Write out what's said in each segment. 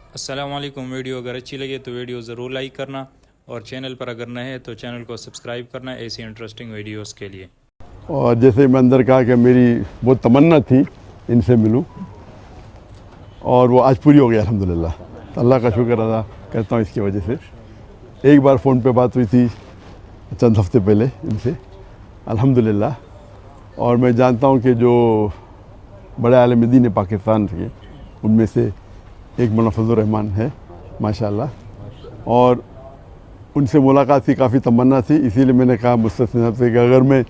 अस्सलाम वालेकुम। वीडियो अगर अच्छी लगे तो वीडियो ज़रूर लाइक करना और चैनल पर अगर नए हैं तो चैनल को सब्सक्राइब करना ऐसी इंटरेस्टिंग वीडियोस के लिए। और जैसे मैं अंदर कहा कि मेरी बहुत तमन्ना थी इनसे मिलूं और वो आज पूरी हो गई अल्हम्दुलिल्लाह। तो अल्लाह का शुक्र अदा करता हूँ इसकी वजह से। एक बार फ़ोन पे बात हुई थी चंद हफ्ते पहले इनसे अल्हम्दुलिल्लाह। और मैं जानता हूँ कि जो बड़े आलिम दीन है पाकिस्तान के उनमें से एक मौलाना फजलुर रहमान है माशाअल्लाह। और उनसे मुलाकात की काफ़ी तमन्ना थी, इसीलिए मैंने कहा मुस्तस्ना साहब से कि अगर मैं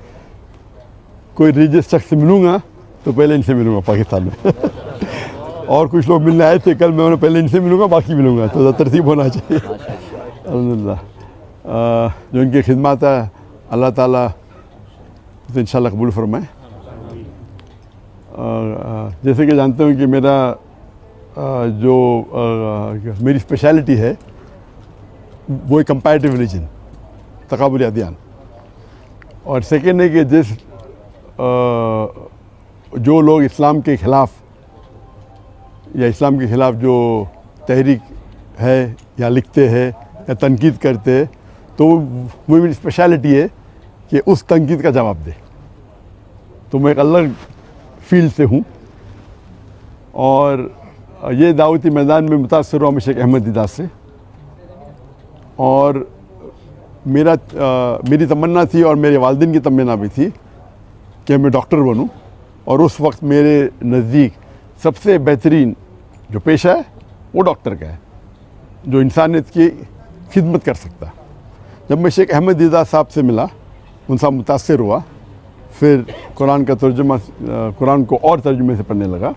कोई रिलीजियस शख्स से मिलूँगा तो पहले इनसे मिलूँगा पाकिस्तान में और कुछ लोग मिलने आए थे कल, मैं उन्हें पहले इनसे मिलूँगा बाकी मिलूँगा, तो तरतीब होना चाहिए। अल्हम्दुलिल्लाह जो इनकी खिदमत है अल्लाह ताला तो इंशाल्लाह कबूल फरमाए। जैसे कि जानते हो कि मेरा जो मेरी स्पेशलिटी है वो कंपैरेटिव रिलीजन तकाबुल अदियान। और सेकेंड है कि जो लोग इस्लाम के ख़िलाफ़ या इस्लाम के ख़िलाफ़ जो तहरीक है या लिखते हैं या तनकीद करते हैं तो वो मेरी स्पेशलिटी है कि उस तनकीद का जवाब दे। तो मैं एक अलग फील्ड से हूँ और ये दावती मैदान में मुतासर हुआ मैं शेख अहमद दीदार से। और मेरी तमन्ना थी और मेरे वालिदैन की तमन्ना भी थी कि मैं डॉक्टर बनूं। और उस वक्त मेरे नज़दीक सबसे बेहतरीन जो पेशा है वो डॉक्टर का है, जो इंसानियत की खिदमत कर सकता। जब मैं शेख अहमद दीदार साहब से मिला, उनसे मुतासर हुआ, फिर कुरान का तर्जुमा कुरान को और तर्जुमे से पढ़ने लगा,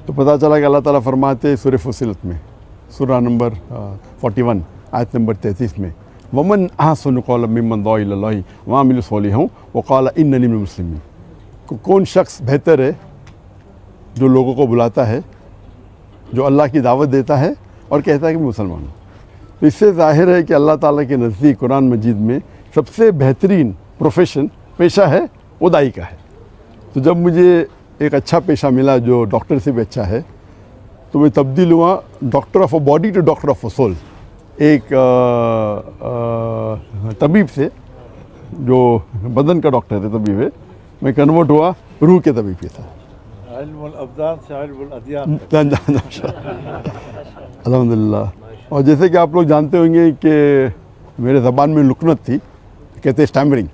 तो पता चला कि अल्लाह ताला फरमाते सूरह फुस्सिलत में सूरह नंबर 41 आयत नंबर 33 में वमन अहसनु क़ौलन मिम्मन दुआ इलल्लाहि व अमिला सालिहान व क़ाल इन्ननी मिनल मुस्लिमीन। कौन शख्स बेहतर है जो लोगों को बुलाता है, जो अल्लाह की दावत देता है और कहता है कि मैं मुसलमान हूँ। तो इससे ज़ाहिर है कि अल्लाह ताला के नज़दीक कुरान मजीद में सबसे बेहतरीन प्रोफेशन पेशा है वो दाई का है। तो जब मुझे एक अच्छा पेशा मिला जो डॉक्टर से भी अच्छा है, तो मैं तब्दील हुआ doctor of a body to doctor of a soul. एक तबीब से जो बदन का डॉक्टर है तबीब है, मैं कन्वर्ट हुआ रूह के तबीब के साथ। अल्हम्दुलिल्लाह। और जैसे कि आप लोग जानते होंगे कि मेरे ज़बान में लुकनत थी, कहते स्टैमरिंग।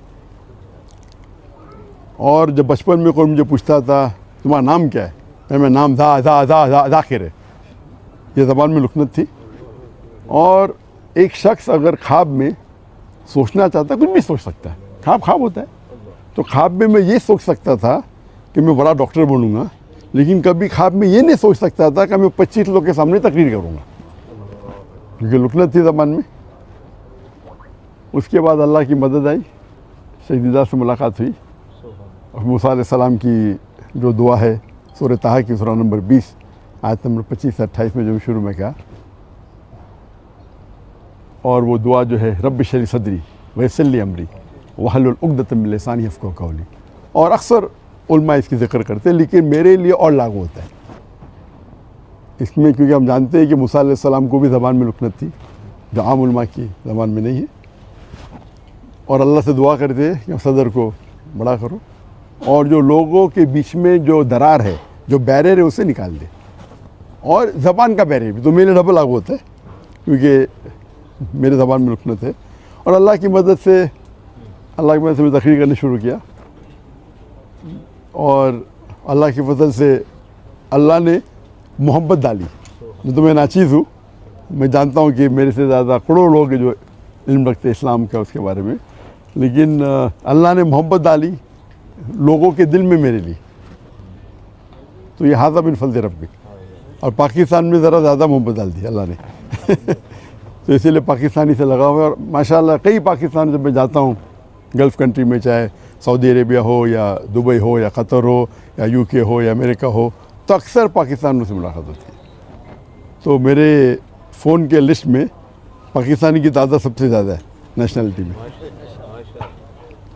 और जब बचपन में कोई मुझे पूछता था तुम्हारा नाम क्या है, मैं नाम ज़ाकिर है, ये ज़बान में लुकनत थी। और एक शख्स अगर ख्वाब में सोचना चाहता है, कुछ भी सोच सकता है, ख्वाब होता है। तो ख्वाब में मैं ये सोच सकता था कि मैं बड़ा डॉक्टर बनूंगा, लेकिन कभी ख्वाब में ये नहीं सोच सकता था कि मैं 25 लोग के सामने तकरीर करूंगा, क्योंकि लुकनत थी ज़बान में। उसके बाद अल्लाह की मदद आई, शेख दीदार से मुलाकात हुई और मूसा अलैहिस्सलाम की जो दुआ है सूरह ताहा की सूरह नंबर 20 आयत नंबर 25 से 28 में जो शुरू में कहा, और वो दुआ जो है रब्बि इश्रह ली सदरी वयस्सिर ली अमरी वहलुल उक़दतम मिन लिसानी यफ़क़हू क़ौली। और अक्सर उलमा इसकी ज़िक्र करते हैं, लेकिन मेरे लिए और लागू होता है इसमें, क्योंकि हम जानते हैं कि मूसा अलैहिस्सलाम को भी ज़बान में लुकनत थी जो आम उलमा की ज़बान में नहीं है। और अल्लाह से दुआ करते हैं कि सदर को बड़ा करो और जो लोगों के बीच में जो दरार है, जो बैरियर है, उसे निकाल दे। और ज़बान का बैरियर भी तो मेरे डबल लागू होता है, क्योंकि मेरे ज़बान में लुकनत है। और अल्लाह की मदद से मैं तकरीर करनी शुरू किया और अल्लाह की फजल से अल्लाह ने मोहब्बत डाली। तो मैं नाचीज़ हूँ, मैं जानता हूँ कि मेरे से ज़्यादा करोड़ों लोग जो इल्म रखते इस्लाम का उसके बारे में, लेकिन अल्लाह ने मोहब्बत डाली लोगों के दिल में मेरे लिए। तो ये हाज़ा मिन फज़ल रब्बिक। और पाकिस्तान में ज़रा ज़्यादा मोहब्बत डाल दी अल्लाह ने तो इसीलिए पाकिस्तानी से लगा हुआ है। और माशाअल्लाह कई पाकिस्तान जब मैं जाता हूँ गल्फ़ कंट्री में, चाहे सऊदी अरेबिया हो या दुबई हो या क़तर हो या यूके हो या अमेरिका हो, तो अक्सर पाकिस्तान से मुलाकात होती है। तो मेरे फ़ोन के लिस्ट में पाकिस्तानी की तादाद सबसे ज़्यादा है नेशनलिटी में।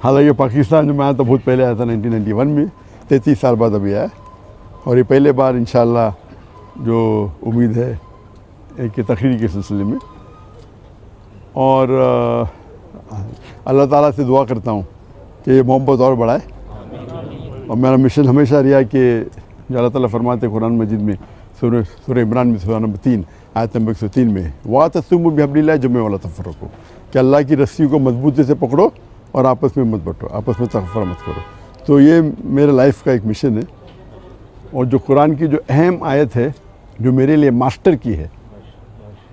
हालांकि पाकिस्तान जो मैं आया तो बहुत पहले आया था 1991 में, 33 साल बाद अभी आया। और ये पहले बार इंशाअल्लाह जो उम्मीद है एक तकरीर के सिलसिले में, और अल्लाह ताला से दुआ करता हूँ कि ये मोहब्बत और बढ़ाए। और मेरा मिशन हमेशा रहा कि जो अल्लाह ताला फरमाते कुरान मजीद में सूरह इमरान में सूरह नंबर 3 आयत नंबर 103 में, वातसिमू बिहब्लिल्लाहि जमीअन वला तफर्रकू, कि अल्लाह की रस्सी को मजबूती से पकड़ो और आपस में मत बंटो, आपस में तफर्रक मत करो। तो ये मेरे लाइफ का एक मिशन है। और जो कुरान की जो अहम आयत है जो मेरे लिए मास्टर की है,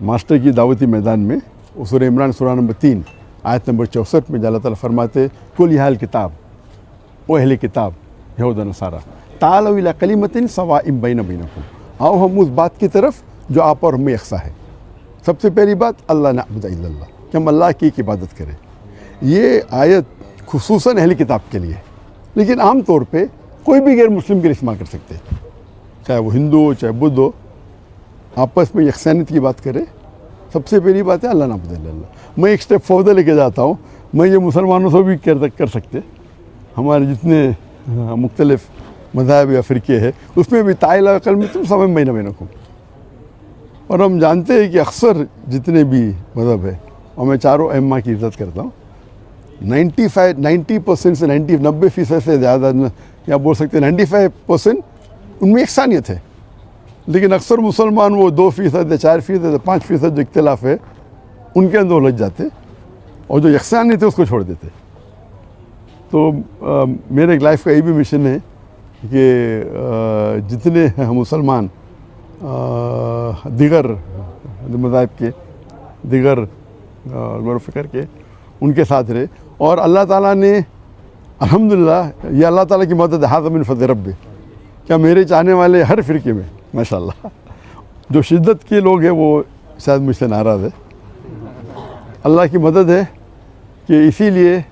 मास्टर की दावती मैदान में, उस सूरह इमरान सूरह नंबर 3 आयत नंबर 64 में अल्लाह ताला फरमाते, कुल या अहल किताब, ओ अहले किताब यहूद नसारा, तालू इला कलिमतिन सवाइम बैन बैनकुम, आओ हम उस बात की तरफ जो आप और हमें यकसा है। सबसे पहली बात, अल्लाह नअबुद इल्लल्लाह, कि हम अल्लाह की इबादत करें। ये आयत खुसूसन अहले किताब के लिए, लेकिन आम तौर पे कोई भी गैर मुस्लिम के लिए इस्तेमाल कर सकते हैं, चाहे वो हिंदू हो चाहे बुद्ध हो, आपस में यकसानियत की बात करें। सबसे पहली बात है अल्लाह नअबुद इल्लल्लाह। मैं एक स्टेप फर्दर लेके जाता हूँ, मैं ये मुसलमानों से भी कर सकते, हमारे जितने मुख्तलिफ मज़ाहब या फ़िरक़े हैं उसमें भी ताइला कल में तुम समय महीना महीना को। और हम जानते हैं कि अक्सर जितने भी मज़हब है, और मैं चारों अइम्मा की इज़्ज़त करता हूँ, 90% से 90% से ज़्यादा, या बोल सकते हैं 95% उनमें यकसानियत है। लेकिन अक्सर मुसलमान वो 2% या 4% या 5% जो इख्तिलाफ है उनके अंदर उलझ जाते, और जो यकसानियत है उसको छोड़ देते। तो मेरे एक लाइफ का ये भी मिशन है कि जितने हैं मुसलमान दिगर मज़ाहिब के, दिगर फ़िक्र के, उनके साथ रहे। और अल्लाह ताला ने अल्हम्दुलिल्लाह, ये अल्लाह ताला की मदद हाज़ा मिन फ़ज़्ल रब्बी, क्या मेरे चाहने वाले हर फ़िरके में माशाअल्लाह, जो शिद्दत के लोग हैं वो शायद मुझसे नाराज़ है। अल्लाह की मदद है कि इसीलिए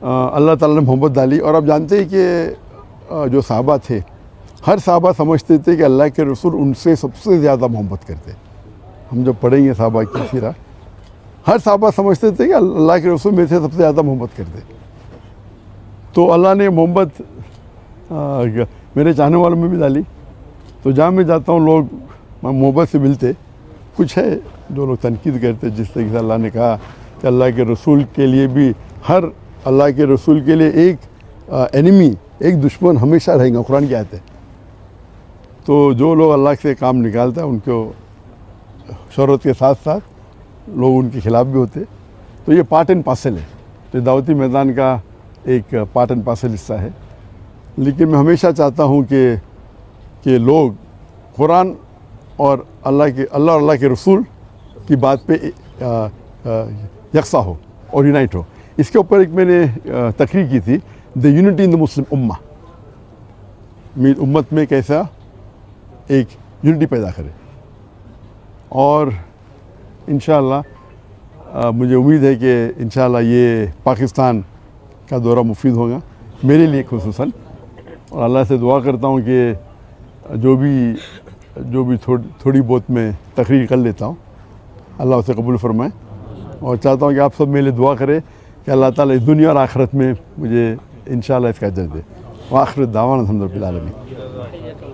अल्लाह ताला ने मोहब्बत डाली। और आप जानते हैं कि जो सहाबा थे, हर सहाबा समझते थे कि अल्लाह के रसूल उनसे सबसे ज़्यादा मोहब्बत करते। हम जब पढ़ेंगे सहाबा की सीरा, हर सहाबा समझते थे कि अल्लाह के रसूल मेरे से सबसे ज़्यादा मोहब्बत करते। तो अल्लाह ने मोहब्बत मेरे चाहने वालों में भी डाली। तो जहाँ मैं जाता हूँ लोग मोहब्बत से मिलते। कुछ है जो लोग तनकीद करते, जिस तरीके से अल्लाह ने कहा कि अल्लाह के रसूल के लिए भी, हर अल्लाह के रसूल के लिए एक एनिमी, एक दुश्मन हमेशा रहेगा, कुरान की आयत है। तो जो लोग अल्लाह से काम निकालता है उनको शोहरत के साथ साथ लोग उनके खिलाफ भी होते। तो ये पार्ट एंड पार्सल है, तो दावती मैदान का एक पार्ट एंड पार्सल हिस्सा है। लेकिन मैं हमेशा चाहता हूँ कि लोग कुरान और अल्लाह के रसूल की बात पे यकसा हो और यूनाइट हो। इसके ऊपर एक मैंने तकरीर की थी, the unity in the Muslim ummah, उम्मत में कैसा एक यूनिटी पैदा करे। और इंशाअल्लाह मुझे उम्मीद है कि इंशाअल्लाह ये पाकिस्तान का दौरा मुफीद होगा मेरे लिए खुसूसन। और अल्लाह से दुआ करता हूँ कि जो भी थोड़ी बहुत मैं तकरीर कर लेता हूँ, अल्लाह उसे कबूल फरमाए। और चाहता हूँ कि आप सब मेरे लिए दुआ करें कि अल्लाह ताला इस दुनिया और आखिरत में मुझे इंशाअल्लाह इसका अजर दे। व आखिर दावाना अल्हम्दुलिल्लाह।